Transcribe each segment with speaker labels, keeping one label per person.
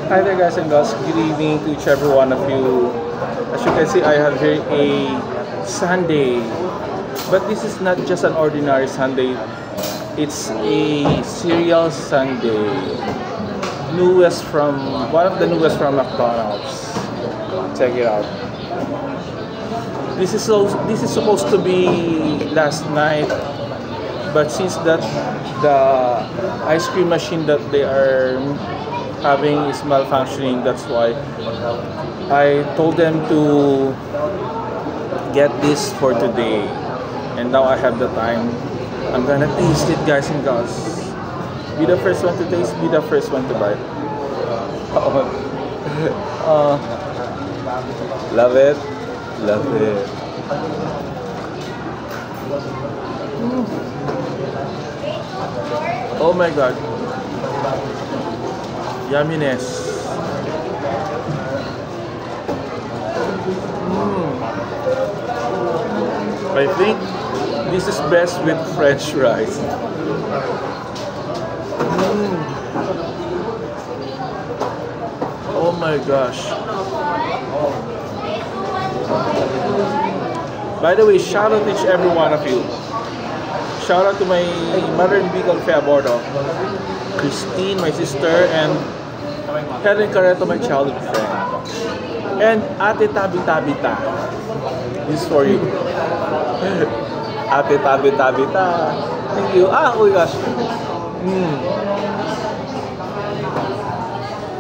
Speaker 1: Hi there guys and girls, good evening to each every one of you. As you can see, I have here a Sunday, but this is not just an ordinary Sunday, it's a cereal Sunday. Newest from, one of the newest from McDonald's. Check it out. This is supposed to be last night, but since that the ice cream machine that they are having is malfunctioning, that's why I told them to get this for today, and now I have the time. I'm gonna taste it, guys and girls. Be the first one to taste, be the first one to bite. Love it, love it. Oh my god, yumminess. I think this is best with French fries. Oh my gosh. By the way, shout out to each every one of you. Shout out to my mother in Bicol, Fea Bordo, Christine, my sister, and Helen Careto, my childhood friend. And Ate Tabi-Tabita. This is for you. Ate Tabi-Tabita. Thank you. Oh my gosh.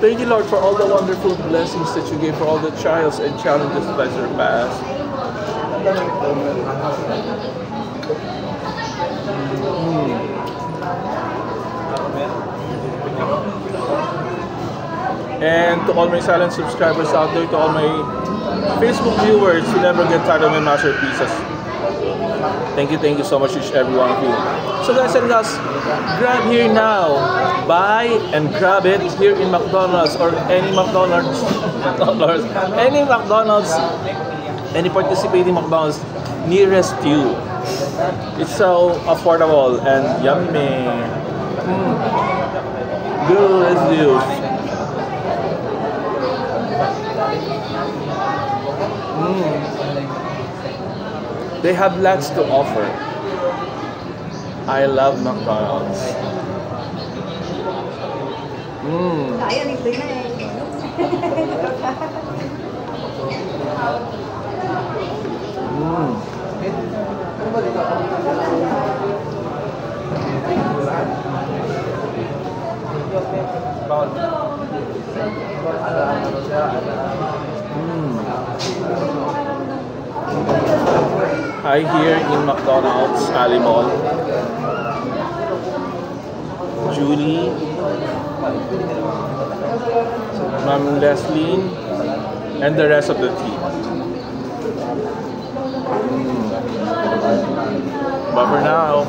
Speaker 1: Thank you, Lord, for all the wonderful blessings that you gave, for all the trials and challenges that I surpassed. And to all my silent subscribers out there, to all my Facebook viewers who never get tired of my masterpieces, thank you so much, each every one of you. So guys and girls, grab here now, buy and grab it here in McDonald's or any McDonald's, any participating McDonald's nearest you. It's so affordable and yummy. Delicious. They have lots to offer. I love McDonald's. Hi here in McDonald's Ali Mall. Julie, Ma'am Leslie, and the rest of the team. Bye for now.